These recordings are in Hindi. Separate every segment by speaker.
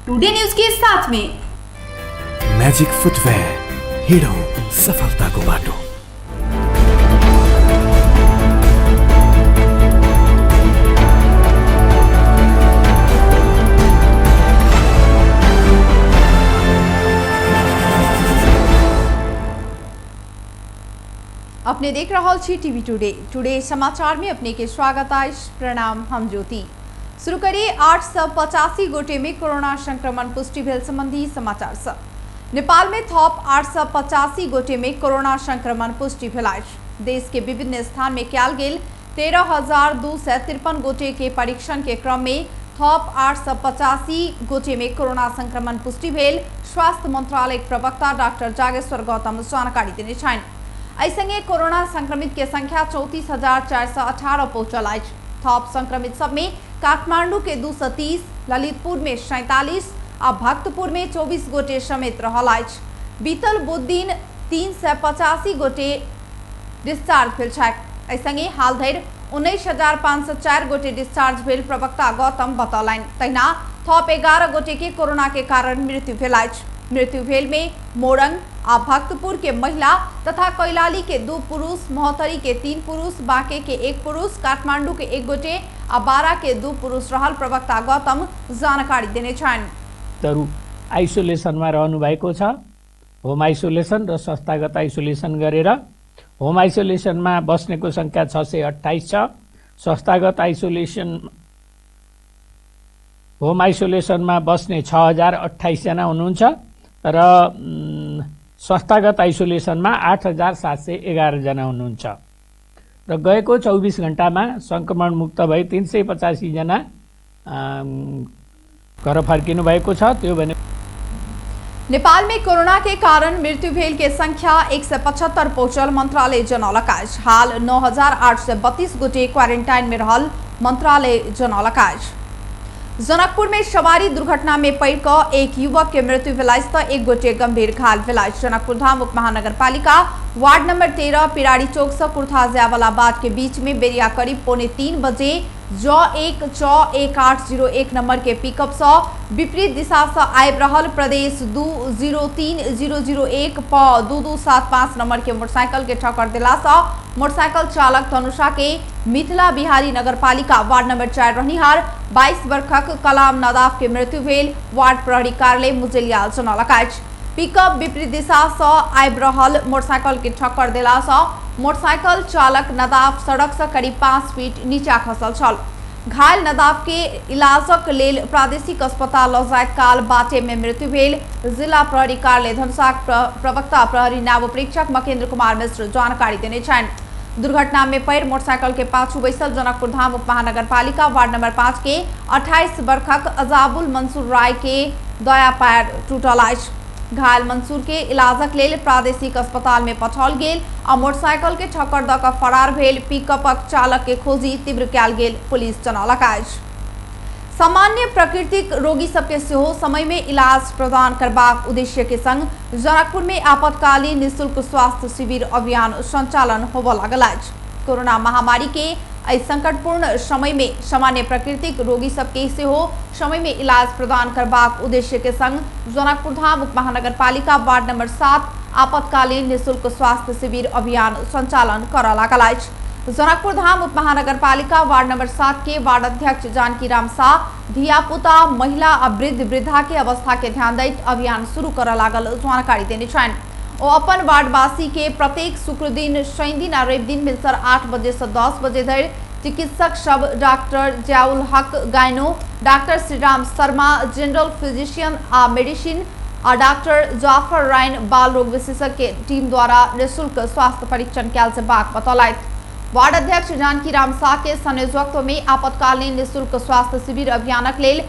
Speaker 1: टुडे न्यूज के साथ में
Speaker 2: मैजिक फुटवेयर, हिड़ो सफलता को बाटो।
Speaker 1: अपने देख रहा छी टीवी टुडे समाचार में अपने के स्वागत है। प्रणाम, हम ज्योति। शुरू करिए 885 गोटे में कोरोना संक्रमण पुष्टि भेल संबंधी समाचार से। नेपाल में थप 885 गोटे में कोरोना संक्रमण पुष्टि भेल। देश के विभिन्न स्थान में कयल गेल 13,253 गोटे के परीक्षण के क्रम में थप 885 गोटे में कोरोना संक्रमण पुष्टि भेल। स्वास्थ्य मंत्रालय प्रवक्ता डॉक्टर जागेश्वर गौतम जानकारी देने छन्। ऐसंगे कोरोना संक्रमित के संख्या 34,418 पहुंचल है। थप संक्रमित सब में काठमांडू के 230, ललितपुर में 47 और भक्तपुर में 24 गोटे समेत रहल है। बीतल बुध दिन 385 गोटे डिस्चार्ज भेल छथि। ऐसंगे हाल धरि 19,504 गोटे डिस्चार्ज भेल प्रवक्ता गौतम बतौलनि। तहिना थप 11 गोटे के कोरोना के कारण मृत्यु भेल है। मृत्यु भेल में मोरंग आ भक्तपुर के महिला तथा कैलाली के 2 पुरुष, महोत्तरी के 3 पुरुष, बांके के 1 पुरुष, काठमांडू के 1 गोटे आ बारा के 2 पुरुष रहल प्रवक्ता गौतम जानकारी देने छन्।
Speaker 3: तरु आइसोलेसनमा रहनु भएको छ। होम आइसोलेसन र संस्थागत आइसोलेसन गरेर होम आइसोलेसनमा बस्नेको संख्या 628 छ। संस्थागत होम आइसोलेसनमा बस्ने 6,028 जना हुनुहुन्छ र संस्थागत आइसोलेसनमा 8,711 जना हुनुहुन्छ र गएको 24 घण्टामा संक्रमण मुक्त भई 385 जना घर फर्किनु भएको छ। त्यो भने
Speaker 1: नेपाल में कोरोना के कारण मृत्यु भेल के संख्या 175 पहुंचल मंत्रालय जनौलक। हाल 9,832 गोटे क्वारेंटाइन में रहल मंत्रालय जनौलक। जनकपुर में सवारी दुर्घटना में पड़ एक युवक के मृत्यु भेल तो 1 गोटे गंभीर घायल भेल। जनकपुर धाम उपमहानगरपालिका वार्ड नंबर 13 पिराड़ी चौक से कुर्था जयावालाबाद के बीच में बेरिया करीब 2:45 बजे J1 1801 नंबर के पिकअप से विपरीत दिशा से आबि रहल प्रदेश 203001 प 2275 नंबर के मोटरसाइकिल के ठक्कर दिला से मोटरसाइकिल चालक धनुषा के मिथिला बिहारी नगरपालिका वार्ड नंबर 4 रहनिहार 22 वर्षक कलाम नदाफ के मृत्यु भेल। वार्ड प्रहरी कार्यालय मुजलियाल जनौलक। पिकअप विपरीत दिशा से आबि रहल मोटरसाइकिल के ठक्कर दिला से मोटरसाइकिल चालक नदाफ सड़क से करीब 5 फीट नीचा खसल छल। घायल नदाफ के इलाजक लेल प्रादेशिक अस्पताल ल जाइत काल बाटे में मृत्यु भेल। जिला प्रहरी कार्यालय धनुषाक प्रवक्ता प्रहरी नायब परीक्षक मकेन्द्र कुमार मिश्र जानकारी देने छन्। दुर्घटना में पड़ मोटरसाइकिल के पाछू बैसल जनकपुर धाम उपमहानगरपालिका वार्ड नंबर 5 के 28 वर्षक अजाबुल मंसूर राय के दया पैर टूटल अछि। घायल मंसूर के इलाजक लेल प्रादेशिक अस्पताल में पठाओल गेल आ मोटरसाइकिल के ठक्कर द क फरार भेल पिकअपक चालक के खोजी तीव्र कयल गेल पुलिस जनौलक अछि। सामान्य प्राकृतिक रोगी सबके सेहो समय में इलाज प्रदान करबाक उद्देश्य के संग जनकपुर में आपातकालीन निःशुल्क स्वास्थ्य शिविर अभियान संचालन होबय लागल अछि। कोरोना महामारी के एहि संकटपूर्ण समय में सामान्य प्राकृतिक रोगी सबके सेहो समय में इलाज प्रदान करबाक उद्देश्य के संग जनकपुर धाम उपमहानगरपालिका वार्ड नंबर 7 आपातकालीन निःशुल्क स्वास्थ्य शिविर अभियान संचालन करय लागल अछि। जनकपुर धाम उपमहानगरपालिका वार्ड नंबर 7 के वार्ड अध्यक्ष जानकी राम शाह धियापुता, महिला आ वृद्ध वृद्धा के अवस्था के ध्यान दैत अभियान शुरू करय लागल जानकारी देने छन्। ओ अपन वार्डवासी के प्रत्येक शुक्र दिन, शनि दिन और रवि दिन भिनसर 8 बजे से 10 बजे धरि चिकित्सक सब doctor Ziaul Haq gynae, doctor Shriram Sharma general physician आ मेडिसिन और डॉक्टर जाफर राइन बाल रोग विशेषज्ञ के टीम द्वारा निःशुल्क स्वास्थ्य परीक्षण कयल जेबाक बतौलथि। वार्ड अध्यक्ष जानकी राम शाह के संयोजकत्व में आपातकालीन निःशुल्क स्वास्थ्य शिविर अभियानक लेल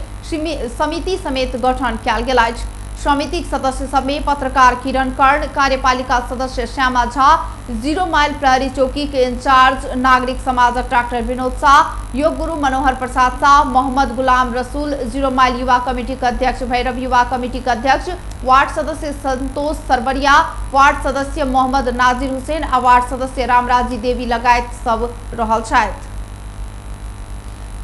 Speaker 1: समिति समेत गठन कयल गेल अछि। समितिक सदस्य सब में पत्रकार किरण कर्ण, कार्यपालिका सदस्य श्यामा झा, 0 माइल प्रहरी चौकी के इंचार्ज नागरिक समाजक डॉक्टर विनोद शाह, योग गुरु मनोहर प्रसाद शाह, मोहम्मद गुलाम रसूल, 0 माइल युवा कमेटी का अध्यक्ष भैरव, युवा कमेटी का अध्यक्ष वार्ड सदस्य संतोष सरवरिया, वार्ड सदस्य मोहम्मद नाजिर हुसैन और वार्ड सदस्य रामराजी देवी लगायत सब रहल छथि।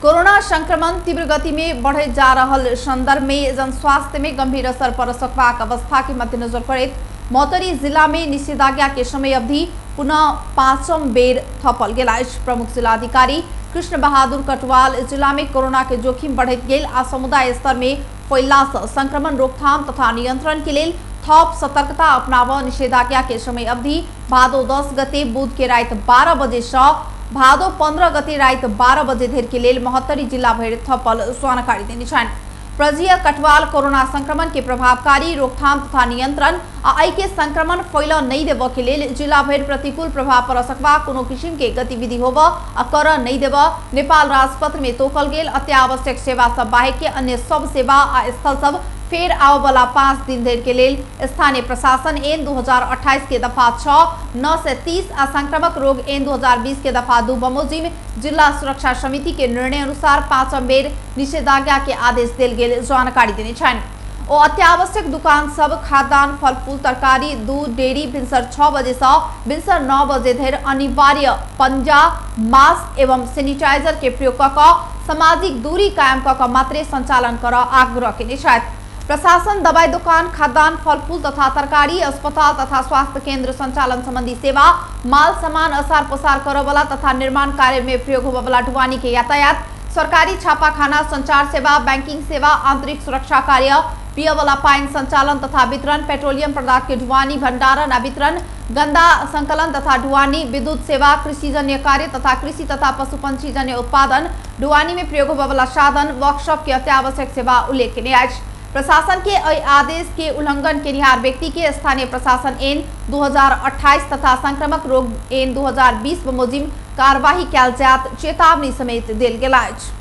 Speaker 1: कोरोना संक्रमण तीव्र गति में बढ़े जा रहल संदर्भ में जनस्वास्थ्य में गंभीर असर पर सकबाक अवस्था के मद्देनजर करत महोत्तरी जिला में निषेधाज्ञा के समय अवधि पुनः 5म बेर थपल गेल अछि। प्रमुख जिलाधिकारी कृष्ण बहादुर कटवाल जिला में कोरोना के जोखिम बढ़त गेल आ समुदाय स्तर में फैलला से संक्रमण रोकथाम तथा नियंत्रण के लिए थप सतर्कता अपनाव निषेधाज्ञा के समय अवधि भादो 10 गते बुध के रात 12 बजे से भादो 15 गते रात 12 बजे धरि के लेल महोत्तरी जिला भरि थपल जानकारी देने छन्। प्रजिया कटवाल कोरोना संक्रमण के प्रभावकारी रोकथाम तथा नियंत्रण आ के संक्रमण फैल नहीं देव के लेल जिला भरि प्रतिकूल प्रभाव पर सकबा कोनो किसिम के गतिविधि होब आ कर नहीं देव नेपाल राजपत्र में तोकल गेल अत्यावश्यक सेवा सब बाहेक के अन्य सब सेवा आ स्थल सब फेर आव वाला 5 दिन धरि के लेल स्थानीय प्रशासन एन 2028 के दफा 6 930 आ संक्रामक रोग एन 2020 के दफा 2 बमोजिम जिला सुरक्षा समिति के निर्णय अनुसार 5म बेर निषेधाज्ञा के आदेश देल गेल जानकारी देने छन्। ओ अत्यावश्यक दुकान सब खाद्यान्न फल फूल तरकारी दूध डेयरी भिनसर 6 बजे से भिनसर 9 बजे धरि अनिवार्य पंजा मास्क एवं सैनिटाइजर के प्रयोग क सामाजिक दूरी कायम क मात्रे संचालन कर आग्रह केने छथि। प्रशासन दवाई दुकान खाद्यान्न फल फूल तथा तरकारी अस्पताल तथा स्वास्थ्य केंद्र संचालन संबंधी सेवा माल सामान असार पसार करे वाला तथा निर्माण कार्य में प्रयोग होने वाला ढुवानी के यातायात सरकारी छापाखाना संचार सेवा बैंकिंग सेवा आंतरिक सुरक्षा कार्य पिय वाला पानी संचालन तथा वितरण पेट्रोलियम पदार्थ के ढुवानी भंडारण वितरण गंदा संकलन तथा ढुवानी विद्युत सेवा कृषिजन्य कार्य तथा कृषि तथा पशु पंछी जन्य उत्पादन ढुवानी में प्रयोग होने वाला साधन वर्कशॉप के अत्यावश्यक सेवा उल्लेखनीय है। प्रशासन के आदेश के उल्लंघन के निहार व्यक्ति के स्थानीय प्रशासन एन 2028 तथा संक्रामक रोग एन 2020 बमोजिम कार्यवाही कैल जात चेतावनी समेत देल गेल अछि।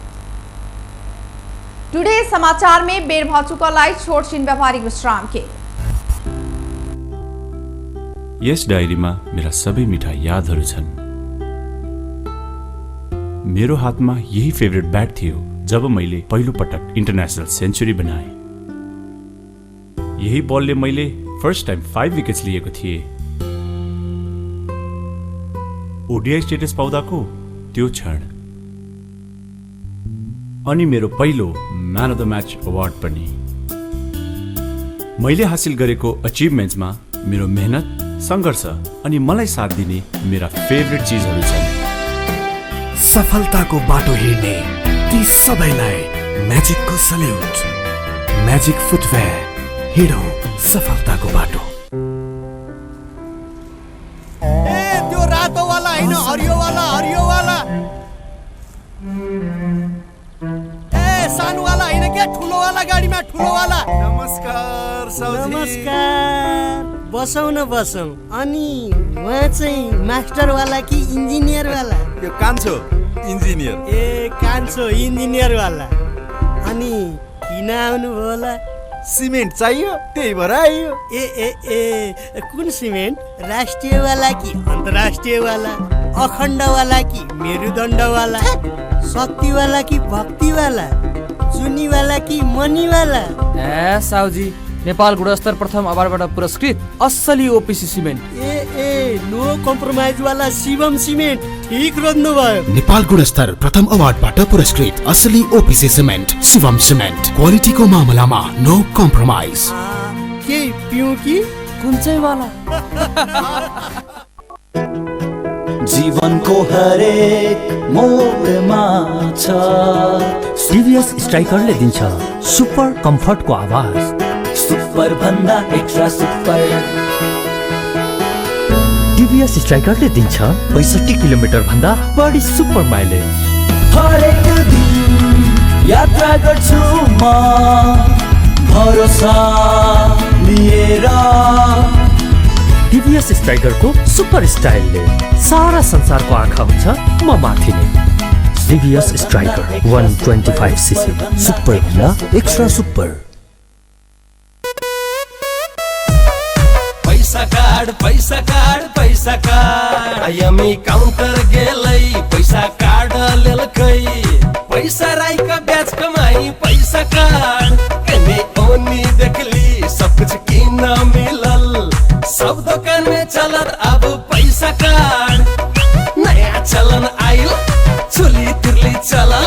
Speaker 1: टुडे समाचार में बेर भ चुकल अछि छोट छिन व्यापारिक विश्राम के।
Speaker 4: यस डायरीमा मेरा सबै मिठा यादहरू छन्। मेरो हातमा यही फेभरेट ब्याट थियो जब मैले पहिलो पटक इन्टरनेशनल सेन्चुरी बनाए। यही बलले मैले फर्स्ट टाइम 5 विकेट्स लिएको थिए। ओडीआई स्टेटस पाउँदाको त्यो क्षण अनि मेरो पहिलो man of the match award पनि। मैले हासिल गरेको अचिभमेन्ट्समा मेरो मेहनत संघर्ष अनि मलाई साथ दिने मेरा फेभरेट चीजहरू छन्।
Speaker 2: सफलताको बाटो हिँड्ने ती सबैलाई म्याजिकको सल्युट। म्याजिक फुटवेयर हिँडौँ सफलताको बाटो।
Speaker 5: ए त्यो रातो वाला हैन हरियो वाला ए सानो वाला हैन के ठुलो वाला गाडीमा ठुलो वाला।
Speaker 6: नमस्कार साउजी।
Speaker 5: नमस्कार बसौँ न बसौँ। अनि उहाँ चाहिँ मास्टर वाला कि इन्जिनियर वाला?
Speaker 6: यो कान्छो इन्जिनियर।
Speaker 5: ए कान्छो इन्जिनियर वाला। अनि किन आउनु होला?
Speaker 6: सिमेन्ट चाहियो त्यही भएर आइयो।
Speaker 5: ए ए ए कुन सिमेन्ट? राष्ट्रिय वाला कि अन्तर्राष्ट्रिय वाला? अखण्ड वाला कि मेरुदण्ड वाला? शक्ति वाला कि भक्ति वाला? चुनी वाला कि मनी वाला?
Speaker 7: ए साउजी नेपाल गुणस्तर प्रथम अवार्डबाट पुरस्कृत असली ओपीसी सिमेन्ट।
Speaker 5: ए ए नो कम्प्रोमाइज वाला शिवम सिमेन्ट ठीक रोज्नु भयो।
Speaker 2: नेपाल गुणस्तर प्रथम अवार्डबाट पुरस्कृत असली ओपीसी सिमेन्ट शिवम सिमेन्ट। क्वालिटीको मामलामा नो कम्प्रोमाइज।
Speaker 5: के पिउँ कि
Speaker 7: कुन चाहिँ वाला?
Speaker 8: जीवनको हरेक मोडमा छ सीरियस स्ट्राइकरले दिन्छ सुपर कम्फर्टको आवाज। सुपर भन्दा एक्स्ट्रा सुपर। टिभीएस स्ट्राइकरले दिन्छ 65 किलोमिटर भन्दा बढी सुपर माइलेज। हरेक दिन यात्रा गर्छु म भरोसा लिएर। टिभीएस स्ट्राइकरको सुपर स्टाइलले सारा संसारको आँखा हुन्छ म माथि नै। टिभीएस स्ट्राइकर 125 सीसी सुपर भन्दा एक्स्ट्रा सुपर।
Speaker 9: पैसा कार्ड आइएमई काउन्टर गेलै पैसा कार्ड लेलकै। पैसा राईका ब्याज कमाई पैसा कार्ड कने ओनी देखली सब कुछ किन मिलल। सब दुकान में चलत अब पैसा कार्ड। नया चलन आइल चोली तिरली चलल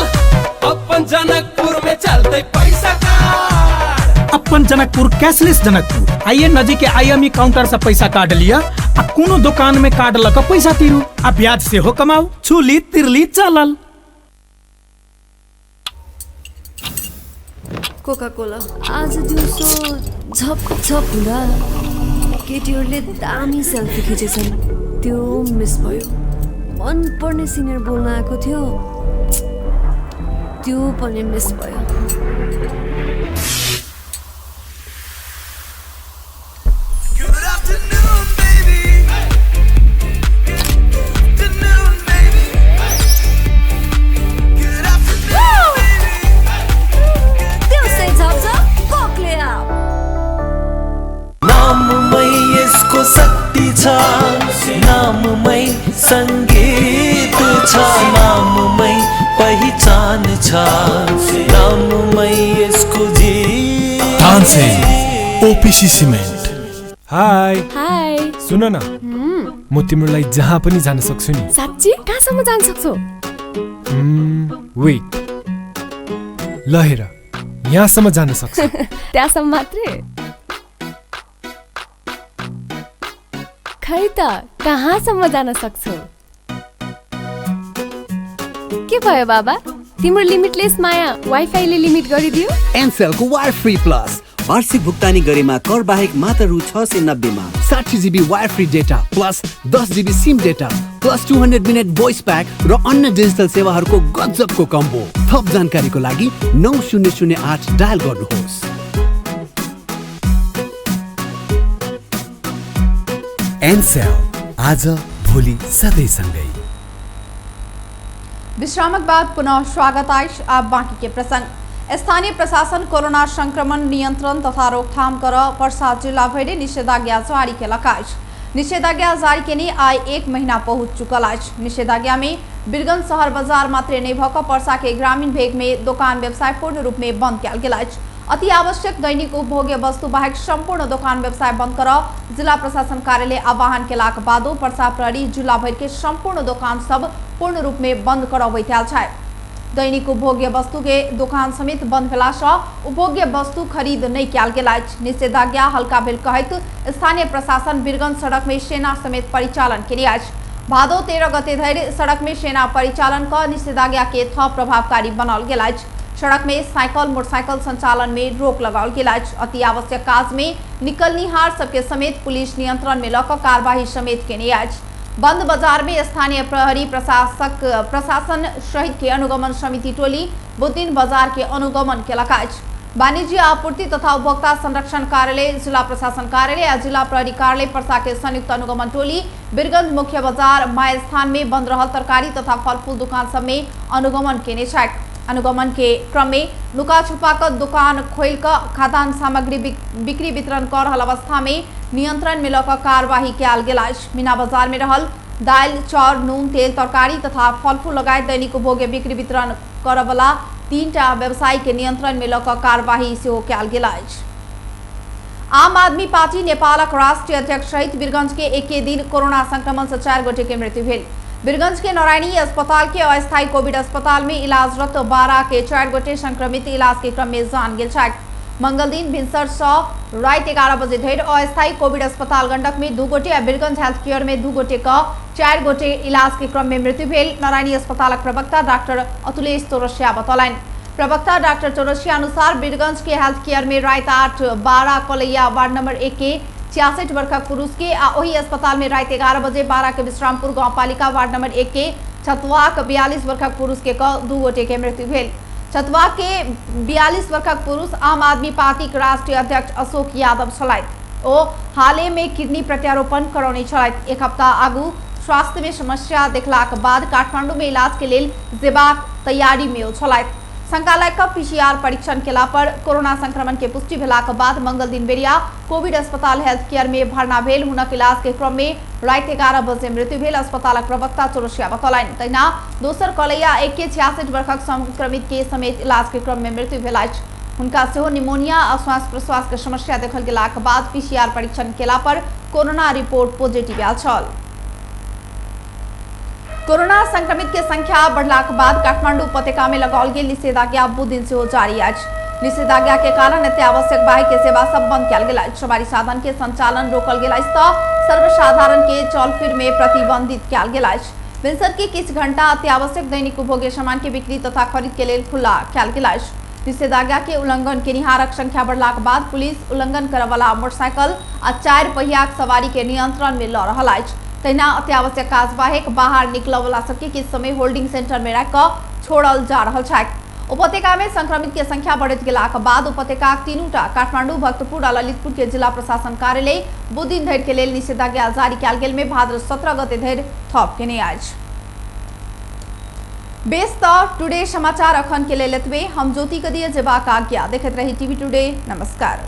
Speaker 9: चलते पैसा काट।
Speaker 10: अपन जनकपुर कैशलेस जनकपुर आइए नजीक के IME काउंटर से पैसा काट लिया आ कोनो दुकान में कार्ड लगा पैसा तीरू आ ब्याज से हो कमाऊ छुली तिरली चलल।
Speaker 11: कोका कोला आज दिउँसो झप झप हुँदा केटीहरूले दामी सेल्फी खिचेछन्, त्यो मिस भयो। मन पर्ने सिनियर बोल्न आएको थियो, त्यो पनि मिस भयो।
Speaker 9: नाममै यसको शक्ति छ, नाममै संगीत छ, नाममै पहिचान छ, नाममै यसको जीत।
Speaker 12: Tansen OPC cement.
Speaker 13: हाय
Speaker 11: हाय,
Speaker 13: सुन न, म तिम्रो लागि जहाँ पनि जान सक्छु नि।
Speaker 11: साच्ची? कहाँसम्म जान सक्छौ?
Speaker 13: वेट, ल हेर, यहाँसम्म जान सक्छु।
Speaker 11: त्यहाँसम्म मात्रै? खै त कहाँसम्म जान सक्छौ? के भयो बाबा, तिम्रो लिमिटलेस माया वाइफाईले लिमिट गरिदियो?
Speaker 14: एनसेलको वायर फ्री प्लस वार्षिक भुक्तानी गरेमा कर बाहेक मात्र रु 690 मा 60 GB wire free data plus 10 GB SIM data plus 200 minute voice pack र अन्य डिजिटल सेवाहरूको गजबको कम्बो। थप जानकारीको लागि 9008 डायल गर्नुहोस्।
Speaker 12: एनसेल, आज भोलि सधैँ सँगै।
Speaker 1: विश्रामक बाद पुनः स्वागत आइश। अब बाकी के प्रसंग। स्थानीय प्रशासन कोरोना संक्रमण नियंत्रण तथा रोकथाम कर पर्सा जिला भर निषेधाज्ञा जारी केलक। निषेधाज्ञा जारी केने आय 1 महीना पहुंच चुकल। निषेधाज्ञा में बीरगंज शहर बाजार मात्र नहीं भक पर्सा के ग्रामीण भेग में दुकान व्यवसाय पूर्ण रूप में बंद किया गेल। अति आवश्यक दैनिक उपभोग्य वस्तु बाहेक संपूर्ण दुकान व्यवसाय बंद कर जिला प्रशासन कार्यालय आह्वान केलाक बादो पर्सा प्रहरी जिला भर के संपूर्ण दुकान सब पूर्ण रूप में बंद करबैत है। दैनिक उपभोग्य वस्तु के दुकान समेत बंद भेला से उपभोग्य वस्तु खरीद नहीं किया गेल। निषेधाज्ञा हल्का भेल कहत स्थानीय प्रशासन बीरगंज सड़क में सेना समेत परिचालन केने। भादो 13 गते धरि सड़क में सेना परिचालन का निषेधाज्ञा के थप प्रभावकारी बनल गेल। सड़क में साइकिल मोटरसाइकिल संचालन में रोक लगाओल गेल। अति आवश्यक काज में निकलनिहार सबके समेत पुलिस नियंत्रण में लक कार्यवाही समेत केने। बंद बाजार में स्थानीय प्रहरी प्रशासन सहित के अनुगमन समिति टोली बुद्धिन बाजार के अनुगमन केलक। वाणिज्य आपूर्ति तथा उपभोक्ता संरक्षण कार्यालय जिला प्रशासन कार्यालय और जिला प्रहरी कार्यालय पर्सा के संयुक्त अनुगमन टोली बीरगंज मुख्य बाजार माय स्थान में बंद रहल तरकारी तथा फलफूल दुकान सब में अनुगमन केने छै। अनुगमन के क्रम में लुका छुपा दुकान खोल खाद्यान्न सामग्री बिक्री वितरण कर रहल अवस्था में नियंत्रण में लक कार्यवाही किया गेल। मीना बाजार में रहल दाल चाउर नून तेल तरकारी तथा फलफूल लगायत दैनिक उपभोग्य बिक्री वितरण करवला 3टा व्यवसायी के नियंत्रण में लक कार्यवाही सेहो किया गेल। आम आदमी पार्टी नेपालक राष्ट्रीय अध्यक्ष सहित बीरगंज के एके दिन कोरोना संक्रमण से 4 गोटे के मृत्यु भेल। बीरगंज के नारायणी अस्पताल के अस्थायी कोविड अस्पताल में इलाजरत 12 के 4 गोटे संक्रमित इलाज के क्रम में जान गेल छथि। मंगल दिन भिनसर से रात 11 बजे धरि अस्थायी कोविड अस्पताल गंडक में 2 गोटे और बीरगंज हेल्थ केयर में 2 गोटे का 4 गोटे इलाज के क्रम में मृत्यु भेल। नारायणी अस्पताल प्रवक्ता डॉक्टर अतुलेश चौरसिया बतौलन। प्रवक्ता डॉक्टर चौरसिया अनुसार बीरगंज के हेल्थ केयर में रात 8-12 कलैया वार्ड नंबर 1 के 66 वर्षक पुरुष के वही अस्पताल में रात 11 बजे 12 के विश्रामपुर गांवपालिका वार्ड नंबर 1 के छतवाक 42 वर्षक पुरुष के 2 गोटे के मृत्यु भेल। छतवाक के 42 वर्षक पुरुष आम आदमी पार्टी के राष्ट्रीय अध्यक्ष अशोक यादव छलथि। ओ हाले में किडनी प्रत्यारोपण करौने छलथि। 1 हफ्ता आगू स्वास्थ्य में समस्या देखलाक बाद काठमांडू में इलाज के लेल जेबाक तैयारी में छलथि। संकालक PCR परीक्षण केला पर कोरोना संक्रमण के पुष्टि भेलाक बाद मंगल दिन बेरिया कोविड अस्पताल हेल्थ केयर में भर्ना भेल। हुनक इलाज के क्रम में रात 11 बजे मृत्यु भेल। अस्पताल प्रवक्ता चौरसिया बतौलन। तहिना दोसर कलैया 1 के 66 वर्षक संक्रमित के समेत इलाज के क्रम में मृत्यु भेल। हुनका सेहो निमोनिया और श्वास प्रश्वास के समस्या देखल गेलाक बाद PCR परीक्षण केला पर कोरोना रिपोर्ट पॉजिटिव आयल छल। कोरोना संक्रमित के संख्या बढ़ला के बाद काठमांडू उपत्यका में लगाओल गेल निषेधाज्ञा दू दिन से जारी अछि। निषेधाज्ञा के कारण अत्यावश्यक बाइक के सेवा सब बंद किया गेल अछि। सवारी साधन के संचालन रोकल गेल अछि तऽ सर्वसाधारण के चल फिर में प्रतिबंधित किया गेल अछि। भिनसर के किछ घंटा अत्यावश्यक दैनिक उपभोग्य सामान के बिक्री तथा खरीद के लेल खुला किया गेल अछि। निषेधाज्ञा के उल्लंघन के निहारक संख्या बढ़ला के बाद पुलिस उल्लंघन करय वाला मोटरसाइकिल आ 4 पहियाक सवारी के नियंत्रण में ल रहल अछि। तहिना अत्यावश्यक काज बाहेक बाहर निकलय वाला सबके किछ समय होल्डिंग सेंटर में राखि कऽ छोड़ल जा रहल छैक। उपत्यका में संक्रमित के संख्या बढ़ैत गेलाक बाद उपत्यकाक तीनूटा काठमांडू, भक्तपुर आ ललितपुर के जिला प्रशासन कार्यालय बुध-दिन धरि के लेल निषेधाज्ञा जारी कयल गेल में भाद्र 17 गते धरि थप केने अछि। बेस तऽ टुडे समाचार अखन के लेल एतबे। हम ज्योति के दिए जेबाक आज्ञा। देखैत रही टीवी टुडे। नमस्कार।